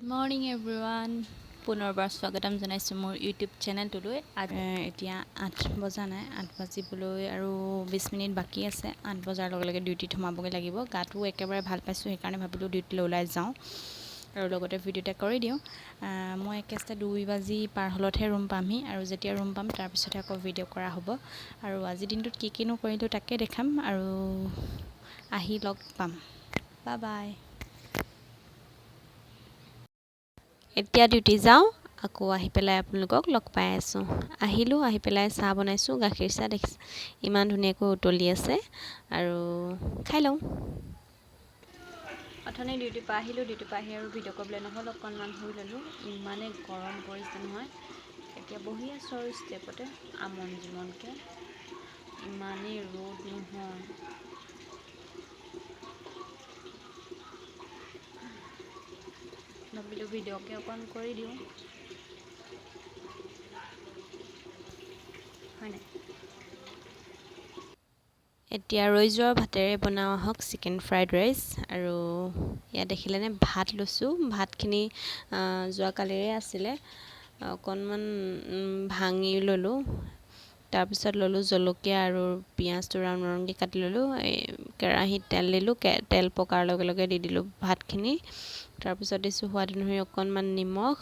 morning everyone পুনৰবাৰ স্বাগতম জনাইছোঁ মোৰ ইউটিউব চেনেলটোলৈ এতিয়া 8 বজা নাই 8 বাজিবলৈ আৰু 20 মিনিট বাকী আছে 8 বজাৰ লগে লগে ডিউটিত সোমাবগৈ লাগিব গাটো একেবাৰে ভাল পাইছোঁ সেইকাৰণে ভাবিলোঁ ডিউটিলৈ ওলাই যাওঁ আৰু লগতে ভিডিঅ' এটা কৰি দিওঁ মই একেবাৰে 2 বাজি পাৰ হ'লতহে ৰুম পামহি আৰু যেতিয়া ৰুম পাম তাৰপিছতহে আকৌ ভিডিঅ' কৰা হ'ব আৰু আজিৰ দিনটোত কি কিনো কৰিলোঁ তাকে দেখাম আৰু আহি লগ পাম বাই বাই এতিয়া ডিউটি যাওঁ আকৌ আহি পেলাই আপোনালোকক লগ পাই আছোঁ আহিলোঁ আহি পেলাই চাহ বনাইছোঁ গাখীৰ চাহ দেখিছে ইমান ধুনীয়াকৈ উতলি আছে আৰু খাই লওঁ অথনি ডিউটিৰ পৰা আহিলোঁ ডিউটিৰ পৰা আহি আৰু ভিডিঅ' কৰিবলৈ নহ'ল অকণমান শুই ল'লোঁ ইমানেই গৰম পৰিছে নহয় এতিয়া বহি আছোঁ আৰু ষ্টেপতে আমন জিমনকৈ ইমানেই ৰ'দ নহয় ভাবিলোঁ ভিডিঅ'কে অকণ কৰি দিওঁ হয়নে এতিয়া ৰৈ যোৱা ভাতেৰে বনাওঁ আহক চিকেন ফ্ৰাইড ৰাইচ আৰু ইয়াত দেখিলেনে ভাত লৈছোঁ ভাতখিনি যোৱাকালিৰে আছিলে অকণমান ভাঙি ল'লোঁ তাৰপিছত ল'লোঁ জলকীয়া আৰু পিঁয়াজটো ৰাউণ্ড ৰাউণ্ডকৈ কাটি ল'লোঁ এই কেৰাহীত তেল দিলোঁ তেল পকাৰ লগে লগে দি দিলোঁ ভাতখিনি তাৰপিছত দিছোঁ সোৱাদ অনুসৰি অকণমান নিমখ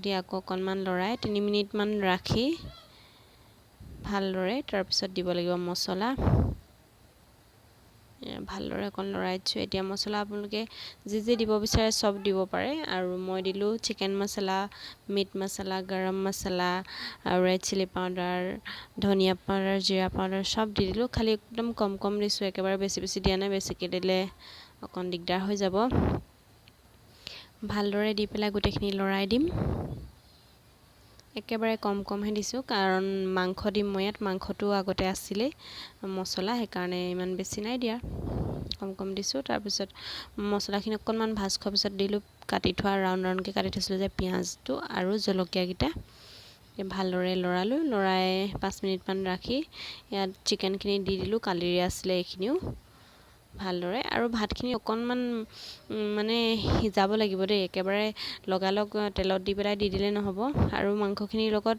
দি আকৌ অকণমান লৰাই 3 মিনিটমান ৰাখি ভালদৰে তাৰপিছত দিব লাগিব মছলা ভালদৰে অকণ লৰাই দিছোঁ এতিয়া মছলা আপোনালোকে যি দিব বিচাৰে চব দিব পাৰে আৰু মই দিলোঁ চিকেন মছলা মিট মছলা গৰম মছলা আৰু ৰেড চিলি পাউডাৰ ধনিয়া পাউডাৰ জিৰা পাউডাৰ চব দি দিলোঁ খালি একদম কম দিছোঁ একেবাৰে বেছি দিয়া নাই বেছিকৈ দিলে অকণ দিগদাৰ হৈ যাব ভালদৰে দি পেলাই গোটেইখিনি লৰাই দিম একেবাৰে কমহে দিছোঁ কাৰণ মাংস দিম মই ইয়াত মাংসটো আগতে আছিলে মছলা সেইকাৰণে ইমান বেছি নাই দিয়া কম দিছোঁ তাৰপিছত মছলাখিনি অকণমান ভাজ খোৱাৰ পিছত দিলোঁ কাটি থোৱা ৰাউণ্ড ৰাউণ্ডকৈ কাটি থৈছিলোঁ যে পিঁয়াজটো আৰু জলকীয়াকেইটা ভালদৰে লৰাই 5 মিনিটমান ৰাখি ইয়াত চিকেনখিনি দি দিলোঁ কালিৰে আছিলে এইখিনিও ভালদৰে আৰু ভাতখিনি অকণমান মানে সিজাব লাগিব দেই একেবাৰে লগালগ তেলত দি পেলাই দি দিলে নহ'ব আৰু মাংসখিনিৰ লগত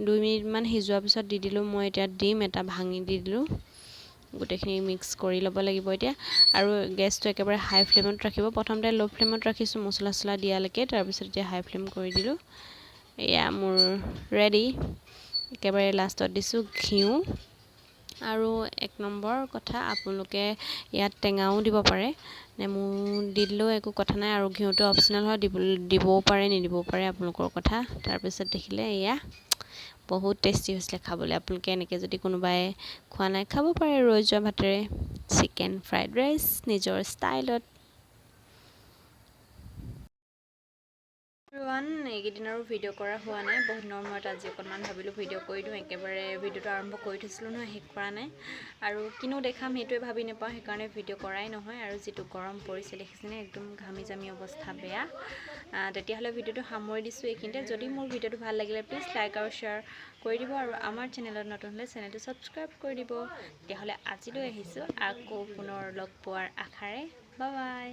2 মিনিটমান সিজোৱাৰ পিছত দি দিলোঁ মই এতিয়া ডিম এটা ভাঙি দি দিলোঁ গোটেইখিনি মিক্স কৰি ল'ব লাগিব এতিয়া আৰু গেছটো একেবাৰে হাই ফ্লেমত ৰাখিব প্ৰথমতে ল' ফ্লেমত ৰাখিছোঁ মছলা চছলা দিয়ালৈকে তাৰপিছত এতিয়া হাই ফ্লেম কৰি দিলোঁ এয়া মোৰ ৰেডি একেবাৰে লাষ্টত দিছোঁ ঘিউ আৰু 1 নম্বৰ কথা আপোনালোকে ইয়াত টেঙাও দিব পাৰে নেমু দি দিলেও একো কথা নাই আৰু ঘিউটো অপচনেল হয় দিবও পাৰে নিদিবও পাৰে আপোনালোকৰ কথা তাৰপিছত দেখিলে এয়া বহুত টেষ্টি হৈছিলে খাবলৈ আপোনালোকে এনেকৈ যদি কোনোবাই খোৱা নাই খাব পাৰে ৰৈ যোৱা ভাতেৰে চিকেন ফ্ৰাইড ৰাইচ নিজৰ ষ্টাইলত এইকেইদিন আৰু ভিডিঅ' কৰা হোৱা নাই বহুত দিনৰ মূৰত আজি অকণমান ভাবিলোঁ ভিডিঅ' কৰি দিওঁ একেবাৰে ভিডিঅ'টো আৰম্ভ কৰি থৈছিলোঁ নহয় শেষ কৰা নাই আৰু কিনো দেখাম সেইটোৱে ভাবি নাপাওঁ সেইকাৰণে ভিডিঅ' কৰাই নহয় আৰু যিটো গৰম পৰিছে দেখিছেনে একদম ঘামি জামি অৱস্থা বেয়া তেতিয়াহ'লে ভিডিঅ'টো সামৰি দিছোঁ এইখিনিতে যদি মোৰ ভিডিঅ'টো ভাল লাগিলে প্লিজ লাইক আৰু শ্বেয়াৰ কৰি দিব আৰু আমাৰ চেনেলত নতুন হ'লে চেনেলটো ছাবস্ক্ৰাইব কৰি দিব তেতিয়াহ'লে আজিলৈ আহিছোঁ আকৌ পুনৰ লগ পোৱাৰ আশাৰে বাই বাই